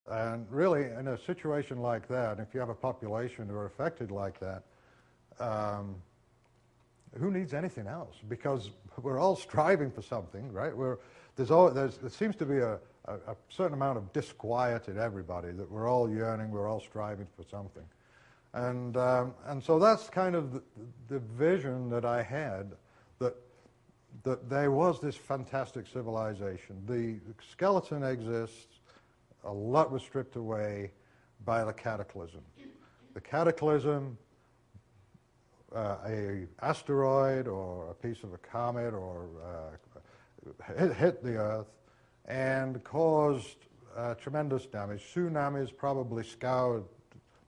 And really, in a situation like that, if you have a population who are affected like that, who needs anything else? Because we're all striving for something, right? There seems to be a certain amount of disquiet in everybody, that we're all yearning, we're all striving for something. And so that's kind of the vision that I had, that there was this fantastic civilization. The skeleton exists. A lot was stripped away by the cataclysm. The cataclysm, a asteroid or a piece of a comet or hit the Earth and caused tremendous damage. Tsunamis probably scoured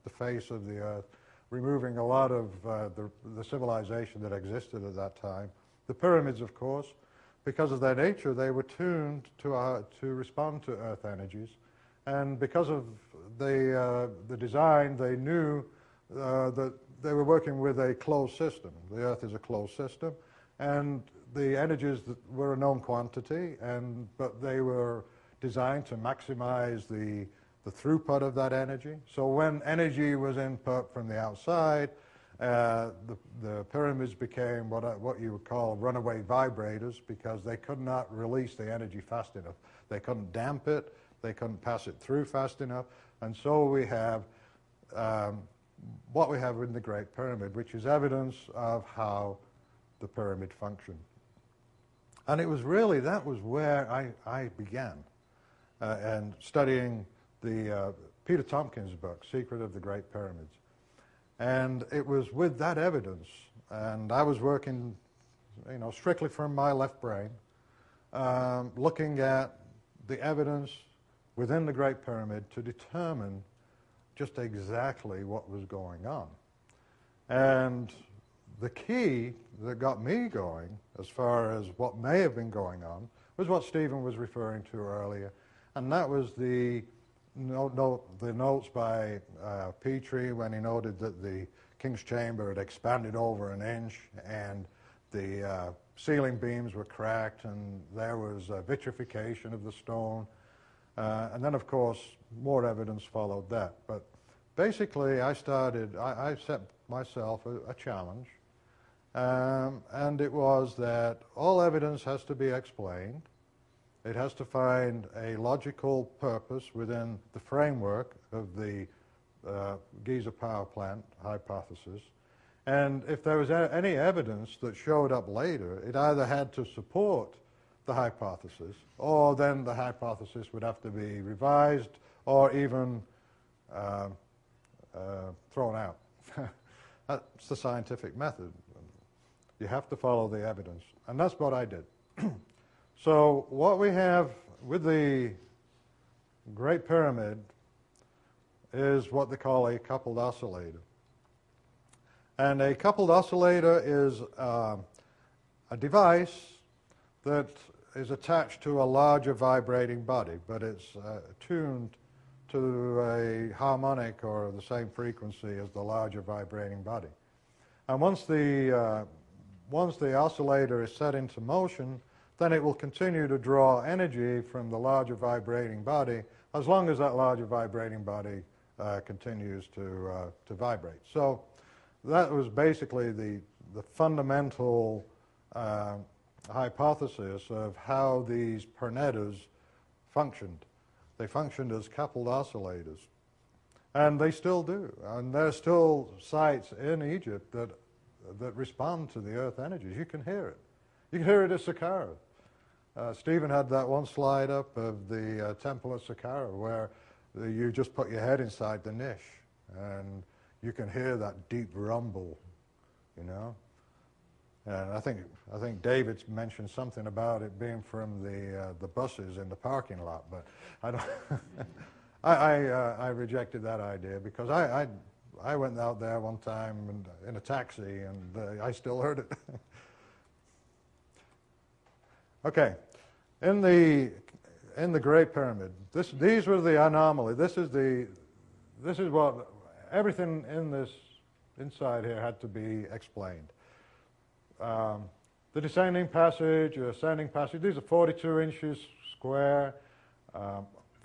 the face of the Earth, removing a lot of the civilization that existed at that time. The pyramids, of course, because of their nature, they were tuned to respond to Earth energies. And because of the design, they knew that they were working with a closed system. The Earth is a closed system, and the energies were a known quantity, but they were designed to maximize the throughput of that energy. So when energy was input from the outside, the pyramids became what you would call runaway vibrators, because they could not release the energy fast enough. They couldn't damp it. They couldn't pass it through fast enough. And so we have what we have in the Great Pyramid, which is evidence of how the pyramid functioned. And it was really, that was where I began, and studying the Peter Tompkins book, Secret of the Great Pyramids. And it was with that evidence, and I was working, strictly from my left brain, looking at the evidence within the Great Pyramid to determine just exactly what was going on. And the key that got me going, as far as what may have been going on, was what Stephen was referring to earlier, and that was the notes by Petrie, when he noted that the King's Chamber had expanded over an inch, and the ceiling beams were cracked, and there was vitrification of the stone. And then, of course, more evidence followed that. But basically, I set myself a challenge, and it was that all evidence has to be explained. It has to find a logical purpose within the framework of the Giza power plant hypothesis. And if there was any evidence that showed up later, it either had to support the hypothesis, or then the hypothesis would have to be revised or even thrown out. That's the scientific method. You have to follow the evidence, and that's what I did. So what we have with the Great Pyramid is what they call a coupled oscillator. And a coupled oscillator is a device that is attached to a larger vibrating body, but it's tuned to a harmonic or the same frequency as the larger vibrating body. And once the oscillator is set into motion, then it will continue to draw energy from the larger vibrating body as long as that larger vibrating body continues to vibrate. So that was basically the fundamental hypothesis of how these Pernetters functioned. They functioned as coupled oscillators, and they still do. And there's still sites in Egypt that respond to the Earth energies. You can hear it. You can hear it at Saqqara. Stephen had that one slide up of the temple at Saqqara, where you just put your head inside the niche, and you can hear that deep rumble, And I think David's mentioned something about it being from the buses in the parking lot, but I don't. I rejected that idea, because I went out there one time in a taxi, and I still heard it. Okay, in the Great Pyramid, these were the anomaly. This is what everything in this inside here had to be explained. The descending passage, ascending passage, these are 42 inches square,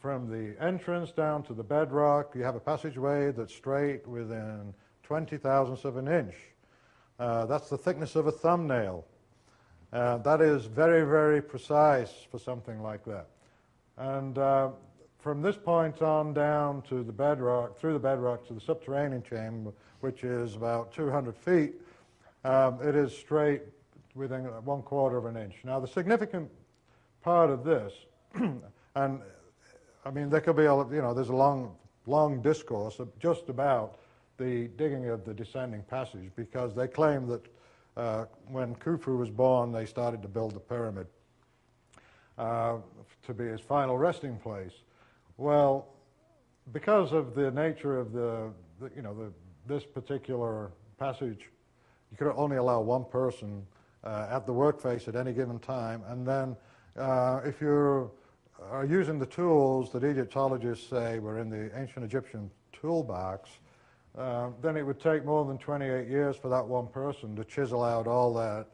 from the entrance down to the bedrock, you have a passageway that's straight within 20 thousandths of an inch. That's the thickness of a thumbnail. That is very, very precise for something like that. And from this point on down to the bedrock, through the bedrock to the subterranean chamber, which is about 200 feet, it is straight within 1/4 of an inch. Now, the significant part of this, and I mean, there could be, there's a long discourse just about the digging of the descending passage, because they claim that when Khufu was born, they started to build the pyramid to be his final resting place. Well, because of the nature of this particular passage, you could only allow one person at the workface at any given time, and then if you are using the tools that Egyptologists say were in the ancient Egyptian toolbox, then it would take more than 28 years for that one person to chisel out all that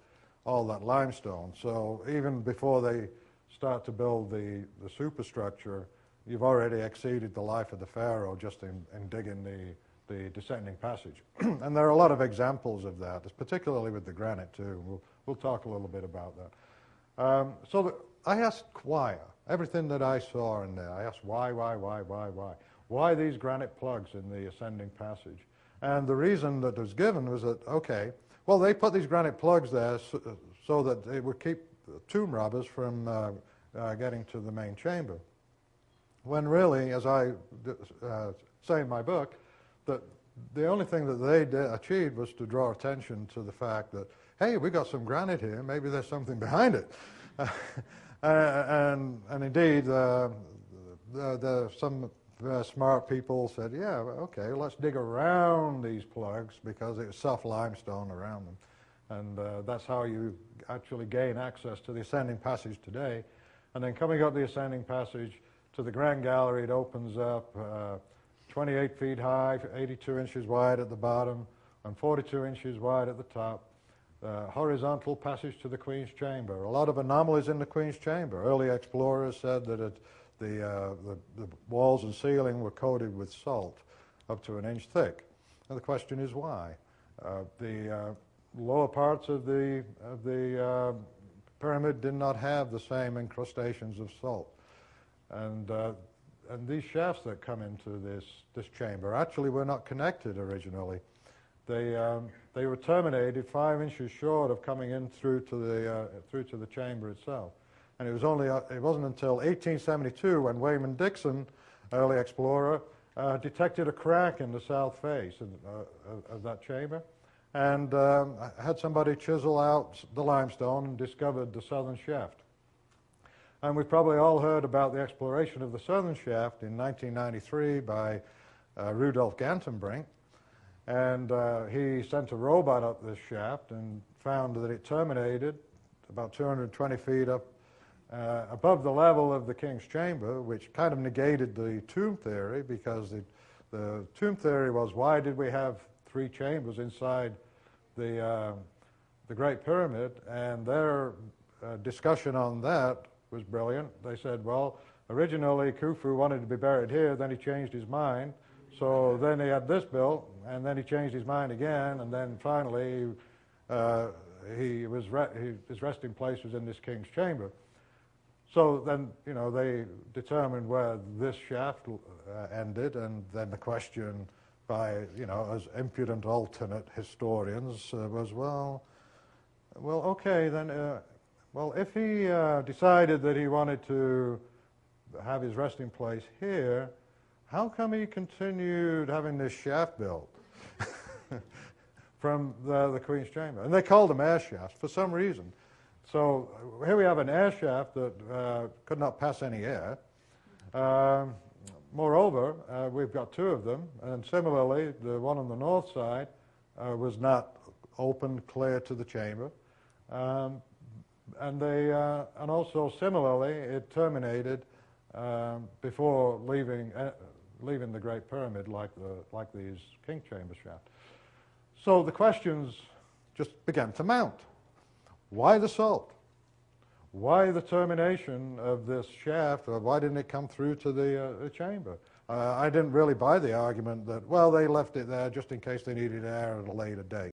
limestone. So even before they start to build the superstructure, you've already exceeded the life of the pharaoh just in digging the descending passage. And there are a lot of examples of that, particularly with the granite too. We'll talk a little bit about that. I asked why. Everything that I saw in there, I asked why? Why these granite plugs in the ascending passage? And the reason that was given was that, okay, well, they put these granite plugs there so that it would keep tomb robbers from getting to the main chamber. When really, as I say in my book, that the only thing that they achieved was to draw attention to the fact that, hey, we got some granite here, maybe there's something behind it. And indeed, some smart people said, yeah, okay, let's dig around these plugs because it's soft limestone around them. And that's how you actually gain access to the ascending passage today. And then coming up the ascending passage to the grand gallery, it opens up 28 feet high, 82 inches wide at the bottom, and 42 inches wide at the top. Horizontal passage to the Queen's Chamber. A lot of anomalies in the Queen's Chamber. Early explorers said that the walls and ceiling were coated with salt up to an inch thick. And the question is why? The lower parts of the pyramid did not have the same incrustations of salt. And these shafts that come into this chamber actually were not connected originally. They were terminated 5 inches short of coming in through to the chamber itself. And it wasn't until 1872 when Wayman Dixon, early explorer, detected a crack in the south face of that chamber, and had somebody chisel out the limestone and discovered the southern shaft. And we've probably all heard about the exploration of the southern shaft in 1993 by Rudolf Gantenbrink. And he sent a robot up this shaft and found that it terminated about 220 feet up above the level of the King's Chamber, which kind of negated the tomb theory, because the tomb theory was, why did we have 3 chambers inside the Great Pyramid? And their discussion on that was brilliant. They said, well, originally Khufu wanted to be buried here, then he changed his mind. So then he had this built, and then he changed his mind again, and then finally his resting place was in this King's Chamber. So then, they determined where this shaft ended, and then the question by, as impudent alternate historians was, well, okay, then, if he decided that he wanted to have his resting place here, how come he continued having this shaft built from the Queen's Chamber? And they called them air shafts for some reason. So here we have an air shaft that could not pass any air. Moreover, we've got 2 of them, and similarly, the one on the north side was not open clear to the chamber. And also similarly, it terminated before leaving the Great Pyramid, like these King Chamber shafts. So the questions just began to mount. Why the salt? why the termination of this shaft, or why didn't it come through to the chamber? I didn't really buy the argument that, well, they left it there just in case they needed air at a later date.